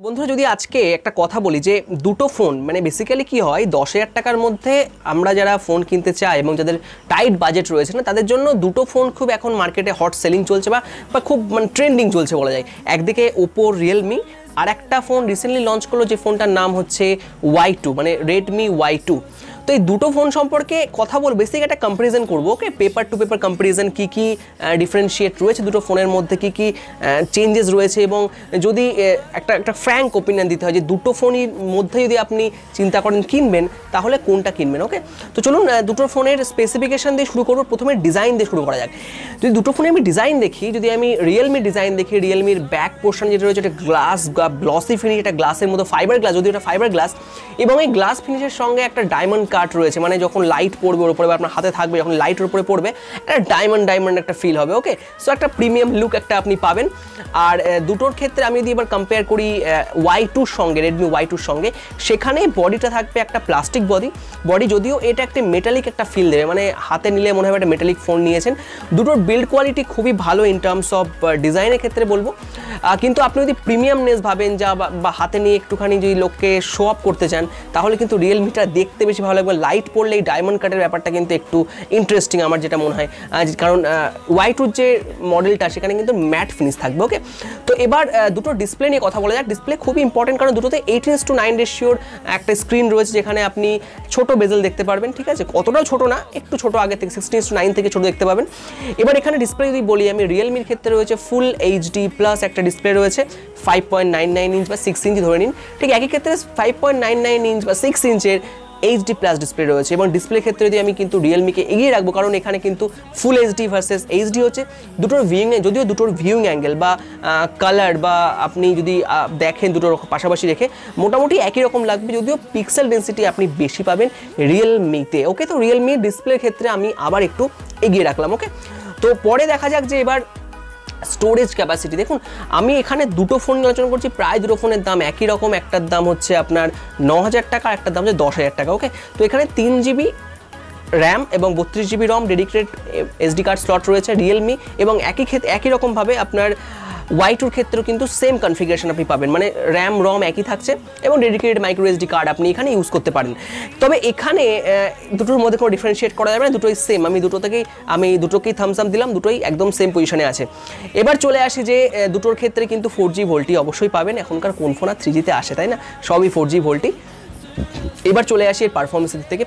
বন্ধুরা যদি আজকে একটা কথা বলি যে দুটো ফোন মানে বেসিক্যালি কি হয় 10,000 টাকার মধ্যে আমরা যারা ফোন কিনতে চাই এবং যাদের টাইট বাজেট রয়েছে না তাদের জন্য দুটো ফোন খুব এখন মার্কেটে হট সেলিং চলছে বা খুব মানে ট্রেন্ডিং চলছে বলা যায়। একদিকে ওপো রিয়েলমি আর একটা ফোন রিসেন্টলি লঞ্চ করলো যে ফোনটার নাম হচ্ছে Y2 মানে রেডমি Y2। তো এই দুটো ফোন সম্পর্কে কথা বলবো, বেসিক একটা কম্পারিজন করবো। ওকে, পেপার টু পেপার কম্পারিজন, কী কী ডিফারেন্সিয়েট রয়েছে দুটো ফোনের মধ্যে, কী কী চেঞ্জেস রয়েছে, এবং যদি একটা ফ্র্যাঙ্ক ওপিনিয়ন দিতে হয় যে দুটো ফোনই মধ্যে যদি আপনি চিন্তা করেন কিনবেন তাহলে কোনটা কিনবেন। ওকে, তো চলুন দুটো ফোনের স্পেসিফিকেশান দিয়ে শুরু করবো। প্রথমে ডিজাইন দিয়ে শুরু করা যাক। যদি দুটো ফোনে আমি ডিজাইন দেখি, যদি আমি রিয়েলমির ডিজাইন দেখি, রিয়েলমির ব্যাক পোর্শন যেটা রয়েছে এটা গ্লাস গ্লসি ফিনিশ, এটা গ্লাসের মতো ফাইবার গ্লাস, যদি এটা ফাইবার গ্লাস, এবং এই গ্লাস ফিনিশের সঙ্গে একটা ডায়মন্ড কাট রয়েছে, মানে যখন লাইট পড়বে ওর উপরে বা আপনার হাতে থাকবে যখন লাইটের উপরে পড়বে একটা ডায়মন্ড একটা ফিল হবে। ওকে, সো একটা প্রিমিয়াম লুক একটা আপনি পাবেন। আর দুটোর ক্ষেত্রে আমি যদি এবার কম্পেয়ার করি Y2-র সঙ্গে, রেডমি Y2-র সঙ্গে, সেখানে বডিটা থাকবে একটা প্লাস্টিক বডি, যদিও এটা একটা মেটালিক একটা ফিল দেবে, মানে হাতে নিলে মনে হবে একটা মেটালিক ফোন নিয়েছেন। দুটোর বিল্ড কোয়ালিটি খুবই ভালো ইন টার্মস অফ ডিজাইনের ক্ষেত্রে বলবো, কিন্তু আপনি যদি প্রিমিয়ামনেস ভাবেন বা হাতে নিয়ে একটুখানি যদি লোককে শো আপ করতে চান তাহলে কিন্তু রিয়েলমিটা দেখতে বেশি ভালো লাগবে। লাইট পড়লে এই ডায়মন্ড কাটের ব্যাপারটা কিন্তু একটু ইন্টারেস্টিং আমার যেটা মনে হয়, কারণ Y2-র যে মডেলটা সেখানে কিন্তু ম্যাট ফিনিশ থাকবে। ওকে, তো এবার দুটো ডিসপ্লে নিয়ে কথা বলা যাক। ডিসপ্লে খুবই ইম্পর্টেন্ট, কারণ দুটোতে 18:9 রেশিওর একটা স্ক্রিন রয়েছে যেখানে আপনি ছোট বেজেল দেখতে পারবেন। ঠিক আছে, অতটাও ছোট না, একটু ছোট, আগে থেকে 16:9 থেকে ছোট দেখতে পাবেন। এবার এখানে ডিসপ্লে যদি বলি আমি, রিয়েলমির ক্ষেত্রে রয়েছে ফুল HD প্লাস একটা ডিসপ্লে রয়েছে 5.99 ইঞ্চ বা 6 ইঞ্চি ধরে নিন। ঠিক একই ক্ষেত্রে 5.99 ইঞ্চ বা 6 ইঞ্চের HD প্লাস ডিসপ্লে রয়েছে, এবং ডিসপ্লে ক্ষেত্রে যদি আমি কিন্তু রিয়েলমিকে এগিয়ে রাখবো, কারণ এখানে কিন্তু ফুল HD ভার্সেস HD হচ্ছে দুটোর যদিও দুটোর ভিউইং অ্যাঙ্গেল বা কালার বা আপনি যদি দেখেন দুটোর পাশাপাশি রেখে মোটামুটি একই রকম লাগবে, যদিও পিক্সেল ডেন্সিটি আপনি বেশি পাবেন রিয়েলমিতে। ওকে, তো রিয়েলমি ডিসপ্লের ক্ষেত্রে আমি আবার একটু এগিয়ে রাখলাম। ওকে, তো পরে দেখা যাক যে এবার স্টোরেজ ক্যাপাসিটি। দেখুন, আমি এখানে দুটো ফোন আলোচনা করছি, প্রায় দুটো ফোনের দাম একই রকম। একটার দাম হচ্ছে আপনার 9,000 টাকা, একটার দাম হচ্ছে 10,000 টাকা। ওকে, তো এখানে 3 GB র্যাম এবং 32 GB রম ডেডিকেটেড SD কার্ড স্লট রয়েছে রিয়েলমি, এবং একই রকমভাবে আপনার Y2-র ক্ষেত্রেও কিন্তু সেম কনফিগারেশন আপনি পাবেন, মানে র্যাম রম একই থাকছে এবং ডেডিকেটেড মাইক্রো SD কার্ড আপনি এখানে ইউজ করতে পারেন। তবে এখানে দুটোর মধ্যে কোনো ডিফারেন্সিয়েট করা যাবে না, দুটোই সেম। আমি দুটোকেই থামস আপ দিলাম, দুটোই একদম সেম পজিশনে আছে। এবার চলে আসি যে দুটোর ক্ষেত্রে কিন্তু 4G ভোল্টি অবশ্যই পাবেন। এখনকার কোন ফোন আর 3G-তে আসে, তাই না? সবই 4G ভোল্টি। এবার চলে আসি এর পারফরমেন্সের থেকে।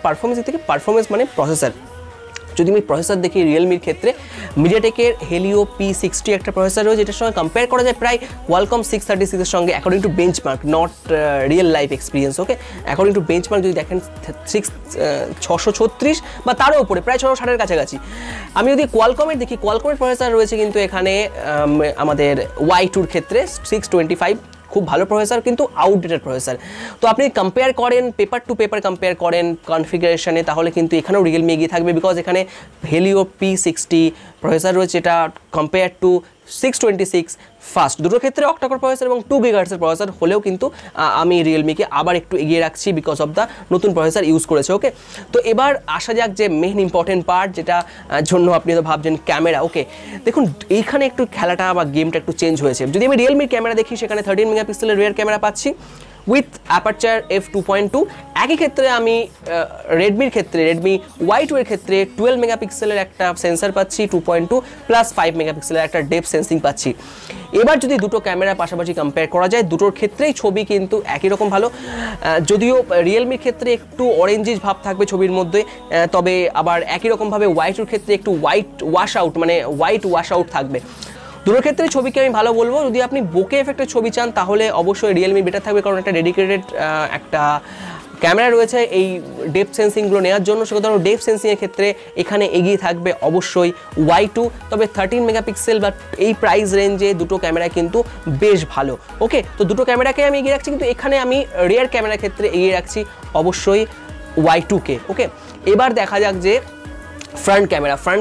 পারফরমেন্স মানে প্রসেসর। যদি আমি প্রসেসর দেখি রিয়েলমির ক্ষেত্রে মিডিয়াটেকের হেলিও P60 একটা প্রসেসর রয়েছে, যেটার সঙ্গে কম্পেয়ার করা যায় প্রায় কোয়ালকম 636-এর সঙ্গে, according to benchmark, not real life experience. Okay, according to benchmark যদি দেখেন 636 বা তারও উপরে, প্রায় 660-এর কাছাকাছি। আমি যদি কোয়ালকমের দেখি, কোয়ালকমের প্রসেসর রয়েছে কিন্তু এখানে আমাদের Y2-র ক্ষেত্রে 625, খুব ভালো প্রসেসর কিন্তু আউটডেটেড প্রসেসর। তো আপনি কম্পেয়ার করেন, পেপার টু পেপার কম্পেয়ার করেন কনফিগারেশনে, তাহলে কিন্তু এখানেও রিয়েলমি এগিয়ে থাকবে, বিকজ এখানে হেলিও P60 প্রসেসর রয়েছে, এটা কম্পেয়ার টু 626 ফাস্ট। দুটোর ক্ষেত্রে অক্টাকোর প্রসেসর এবং 2 GHz প্রসেসর হলেও কিন্তু আমি রিয়েলমিকে আবার একটু এগিয়ে রাখছি বিকজ অফ দ্য নতুন প্রসেসর ইউজ করেছে। ওকে, তো এবার আসা যাক যে মেইন ইম্পর্টেন্ট পার্ট, যেটা জন্য আপনি তো ভাবছেন ক্যামেরা। ওকে, দেখুন এইখানে একটু খেলাটা বা গেমটা একটু চেঞ্জ হয়েছে। যদি আমি রিয়েলমির ক্যামেরা দেখি, সেখানে 13 মেগাপিক্সেলের রিয়ার ক্যামেরা পাচ্ছি উইথ অ্যাপারচার f2.2। একই ক্ষেত্রে আমি রেডমির ক্ষেত্রে, রেডমি Y2-এর ক্ষেত্রে 12 মেগাপিক্সেলের একটা সেন্সার পাচ্ছি 2.2 প্লাস 5 মেগাপিক্সেলের একটা ডেপথ সেন্সিং পাচ্ছি। এবার যদি দুটো ক্যামেরা পাশাপাশি কম্পেয়ার করা যায়, দুটোর ক্ষেত্রেই ছবি কিন্তু একই রকম ভালো, যদিও রিয়েলমির ক্ষেত্রে একটু অরেঞ্জিস ভাব থাকবে ছবির মধ্যে, তবে আবার একই রকমভাবে Y2-এর ক্ষেত্রে একটু হোয়াইট ওয়াশ আউট থাকবে। দুটোর ক্ষেত্রে ছবিকে আমি ভালো বলবো। যদি আপনি বোকে এফেক্টের ছবি চান তাহলে অবশ্যই রিয়েলমি বেটার থাকবে, কারণ একটা ডেডিকেটেড একটা ক্যামেরা রয়েছে এই ডেপথ সেন্সিংগুলো নেওয়ার জন্য। সেক্ষেত্রে ডেপথ সেন্সিংয়ের ক্ষেত্রে এখানে এগিয়ে থাকবে অবশ্যই Y2। তবে 13 মেগাপিক্সেল বা এই প্রাইস রেঞ্জে দুটো ক্যামেরা কিন্তু বেশ ভালো। ওকে, তো দুটো ক্যামেরাকে আমি এগিয়ে রাখছি, কিন্তু এখানে আমি রিয়ার ক্যামেরার ক্ষেত্রে এগিয়ে রাখছি অবশ্যই Y2-কে। ওকে, এবার দেখা যাক যে ফ্রন্ট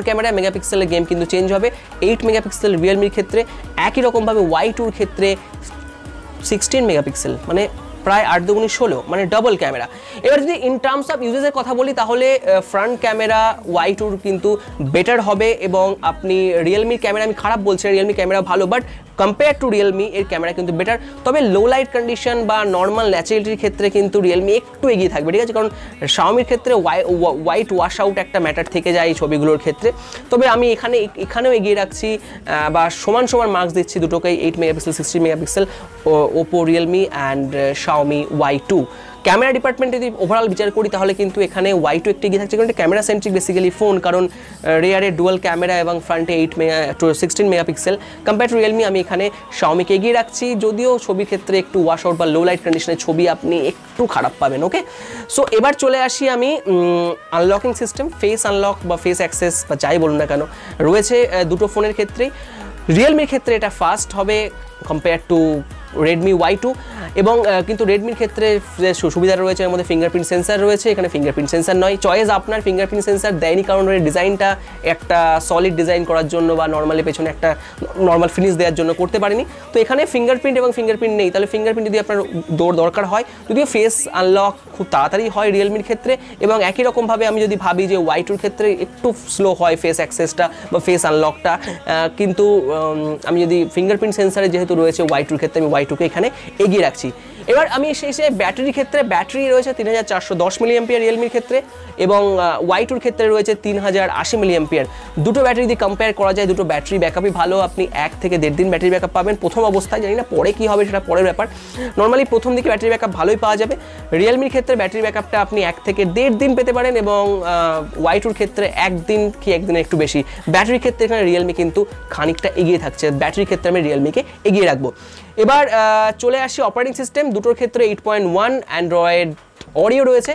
ক্যামেরা মেগাপিক্সেলের গেম কিন্তু চেঞ্জ হবে। 8 মেগাপিক্সেল রিয়েলমির ক্ষেত্রে, একই রকমভাবে Y2-র ক্ষেত্রে 16 মেগাপিক্সেল, মানে প্রায় 8 দুগুণে 16, মানে ডবল ক্যামেরা। এবার যদি ইন টার্মস অফ ইউজেসের কথা বলি তাহলে ফ্রন্ট ক্যামেরা Y2 কিন্তু বেটার হবে, এবং আপনি রিয়েলমির ক্যামেরা, আমি খারাপ বলছি না, রিয়েলমি ক্যামেরা ভালো, বাট কম্পেয়ার টু রিয়েলমি এর ক্যামেরা কিন্তু বেটার। তবে লো লাইট কন্ডিশন বা নর্মাল ন্যাচারালিটির ক্ষেত্রে কিন্তু রিয়েলমি একটু এগিয়ে থাকবে, ঠিক আছে? কারণ শাওমির ক্ষেত্রে হোয়াইট ওয়াশ আউট একটা ম্যাটার থেকে যায় এই ছবিগুলোর ক্ষেত্রে। তবে আমি এখানেও এগিয়ে রাখছি বা সমান মার্কস দিচ্ছি দুটোকেই, 8 megapixel 16 megapixel Oppo Realme and Xiaomi Y2। Camera ডিপার্টমেন্টে যদি ওভারঅল বিচার করি তাহলে কিন্তু এখানে Y2 একটু এগিয়ে থাকছে, কারণ এটা ক্যামেরা সেন্ট্রিক বেসিক্যালি ফোন, কারণ রেয়ারে ডুয়াল ক্যামেরা এবং ফ্রন্টে 16 মেগাপিক্সেল। কম্পেয়ার টু রিয়েলমি আমি এখানে শাওমিকে এগিয়ে রাখছি, যদিও ছবির ক্ষেত্রে একটু ওয়াশ আউট বা লো লাইট কন্ডিশনের ছবি আপনি একটু খারাপ পাবেন। ওকে, সো এবার চলে আসি আমি আনলকিং সিস্টেম, ফেস আনলক বা ফেস অ্যাক্সেস বা যাই বলুন না কেন রয়েছে দুটো ফোনের ক্ষেত্রেই। রিয়েলমির ক্ষেত্রে এটা ফাস্ট হবে কম্পেয়ার টু রেডমি Y2, এবং কিন্তু রেডমির ক্ষেত্রে সুবিধা রয়েছে, এর মধ্যে ফিঙ্গারপ্রিন্ট সেন্সার রয়েছে, এখানে ফিঙ্গারপ্রিন্ট সেন্সার নয়। চয়েস আপনার, ফিঙ্গারপ্রিন্ট সেন্সার দেয়নি কারণ ওর ডিজাইনটা একটা সলিড ডিজাইন করার জন্য বা নর্মালি পেছনে একটা নর্মাল ফিনিশ দেওয়ার জন্য করতে পারেনি। তো এখানে ফিঙ্গারপ্রিন্ট এবং ফিঙ্গারপ্রিন্ট নেই, তাহলে ফিঙ্গারপ্রিন্ট যদি আপনার দরকার হয়, যদিও ফেস আনলক খুব তাড়াতাড়ি হয় রিয়েলমির ক্ষেত্রে, এবং একই রকমভাবে আমি যদি ভাবি যে Y2-র ক্ষেত্রে একটু স্লো হয় ফেস অ্যাক্সেসটা বা ফেস আনলকটা, কিন্তু আমি যদি ফিঙ্গারপ্রিন্ট সেন্সারে যেহেতু রয়েছে Y2-র ক্ষেত্রে, আমি Y2-কে এখানে এগিয়ে রাখছি। এবার আমি শেষে ব্যাটারির ক্ষেত্রে, ব্যাটারি রয়েছে 3410 মিলিঅ্যাম্পিয়ার রিয়েলমির ক্ষেত্রে, এবং Y2-র ক্ষেত্রে রয়েছে 3080 মিলিঅ্যাম্পিয়ার। দুটো ব্যাটারি যদি কম্পেয়ার করা যায়, দুটো ব্যাটারি ব্যাকআপই ভালো, আপনি 1 থেকে 1.5 দিন ব্যাটারি ব্যাকআপ পাবেন প্রথম অবস্থায়, জানি না পরে কী হবে সেটা পরের ব্যাপার। নর্মালি প্রথম দিকে ব্যাটারি ব্যাকআপ ভালোই পাওয়া যাবে। রিয়েলমির ক্ষেত্রে ব্যাটারি ব্যাকআপটা আপনি 1 থেকে 1.5 দিন পেতে পারেন, এবং Y2-র ক্ষেত্রে 1 দিন কি 1 দিনের একটু বেশি। ব্যাটারির ক্ষেত্রে এখানে রিয়েলমি কিন্তু খানিকটা এগিয়ে থাকছে, ব্যাটারির ক্ষেত্রে আমি রিয়েলমিকে এগিয়ে রাখবো। এবার চলে আসি অপারেটিং সিস্টেম। দুটোর ক্ষেত্রে 8.1 অ্যান্ড্রয়েড অডিও রয়েছে,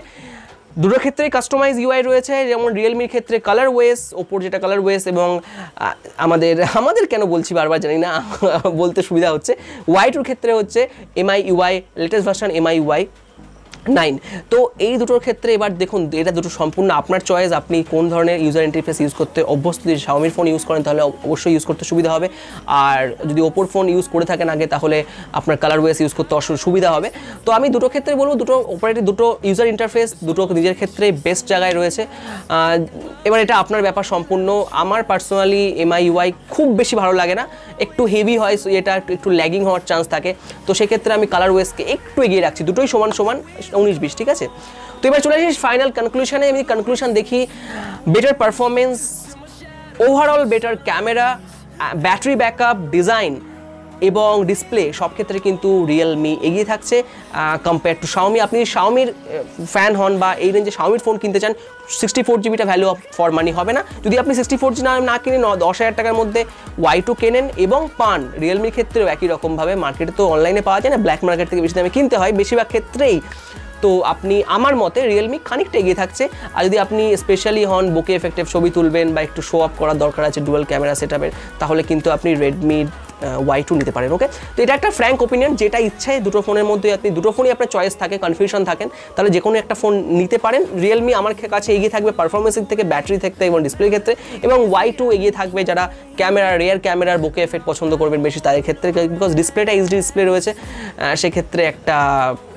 দুটোর ক্ষেত্রেই কাস্টমাইজ UI রয়েছে, যেমন রিয়েলমির ক্ষেত্রে কালার ওয়েস, ওপোর যেটা কালার ওয়েস, এবং আমাদের কেন বলছি বারবার জানি না, বলতে সুবিধা হচ্ছে। Y2-র ক্ষেত্রে হচ্ছে MIUI, লেটেস্ট ভার্সন MIUI 9। তো এই দুটোর ক্ষেত্রে এবার দেখুন, এটা দুটো সম্পূর্ণ আপনার চয়েস, আপনি কোন ধরনের ইউজার ইন্টারফেস ইউজ করতে অভ্যস্ত। যদি শাওমির ফোন ইউজ করেন তাহলে অবশ্যই ইউজ করতে সুবিধা হবে, আর যদি ওপোর ফোন ইউজ করে থাকেন আগে তাহলে আপনার কালার ওয়েস ইউজ করতে সুবিধা হবে। তো আমি দুটো ক্ষেত্রে বলবো, দুটো অপারেটিং, দুটো ইউজার ইন্টারফেস দুটো নিজের ক্ষেত্রে বেস্ট জায়গায় রয়েছে। এবার এটা আপনার ব্যাপার সম্পূর্ণ। আমার পার্সোনালি MIUI খুব বেশি ভালো লাগে না, একটু হেভি হয়, এটা একটু ল্যাগিং হওয়ার চান্স থাকে। তো সেক্ষেত্রে আমি কালার ওয়েসকে একটু এগিয়ে রাখছি, দুটোই সমান 19-20, ঠিক আছে? তো এবার চলে আসি ফাইনাল কনক্লুশনে। আমি কনক্লুশন দেখি, better performance, overall better camera, battery backup, design এবং ডিসপ্লে সব ক্ষেত্রে কিন্তু রিয়েলমি এগিয়ে থাকছে কম্পেয়ার টু শাওমি। আপনি শাওমির ফ্যান হন বা এই রেঞ্জে শাওমির ফোন কিনতে চান, 64 জিবিটা ভ্যালু ফর মানি হবে না। যদি আপনি 64 জি না কিনে 10,000 টাকার মধ্যে Y2 কেনেন এবং পান, রিয়েলমির ক্ষেত্রেও একই রকমভাবে মার্কেটে তো অনলাইনে পাওয়া যায় না, ব্ল্যাক মার্কেট থেকে বেশি দামে কিনতে হয় বেশিরভাগ ক্ষেত্রেই। তো আপনি, আমার মতে রিয়েলমি খানিকটা এগিয়ে থাকছে। আর যদি আপনি স্পেশালি হন, বোকে এফেক্টিভ ছবি তুলবেন বা একটু শো আপ করার দরকার আছে ডুয়াল ক্যামেরা সেটআপের, তাহলে কিন্তু আপনি রেডমি Y2 নিতে পারেন। ওকে, তো এটা একটা ফ্র্যাঙ্ক ওপিনিয়ন, যেটা ইচ্ছে দুটো ফোনের মধ্যে আপনি, দুটো ফোনই আপনার চয়েস থাকে, কনফিউশন থাকেন, তাহলে যে কোনো একটা ফোন নিতে পারেন। রিয়েলমি আমার কাছে এগিয়ে থাকবে পারফরমেন্সের থেকে, ব্যাটারি থেকে এবং ডিসপ্লের ক্ষেত্রে, এবং Y2 এগিয়ে থাকবে যারা ক্যামেরা, রেয়ার ক্যামেরার বোকে এফেক্ট পছন্দ করবেন বেশি তাদের ক্ষেত্রে, বিকজ ডিসপ্লেটা HD ডিসপ্লে রয়েছে, সেক্ষেত্রে একটা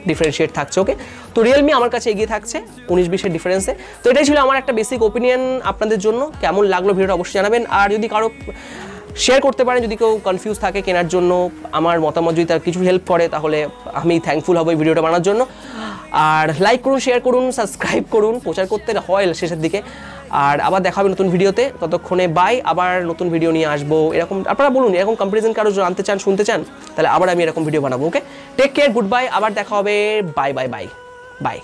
ডিফারেন্সিয়েট থাকছে। ওকে, তো রিয়েলমি আমার কাছে এগিয়ে থাকছে 19-20-এর ডিফারেন্সে। তো এটাই ছিল আমার একটা বেসিক ওপিনিয়ন আপনাদের জন্য। কেমন লাগলো ভিডিওটা অবশ্যই জানাবেন, আর যদি কারো শেয়ার করতে পারেন, যদি কেউ কনফিউজ থাকে কেনার জন্য, আমার মতামত যদি তার কিছু হেল্প করে তাহলে আমি থ্যাঙ্কফুল হব এই ভিডিওটা বানানোর জন্য। আর লাইক করুন, শেয়ার করুন, সাবস্ক্রাইব করুন, প্রচার করতে হয় শেষের দিকে। আর আবার দেখা হবে নতুন ভিডিওতে, ততক্ষণে বাই। আবার নতুন ভিডিও নিয়ে আসবো, এরকম আপনারা বলুন, এরকম কম্পারিজন কারো জানতে চান, শুনতে চান, তাহলে আবার আমি এরকম ভিডিও বানাবো। ওকে, টেক কেয়ার, গুড বাই, আবার দেখা হবে, বাই বাই বাই বাই।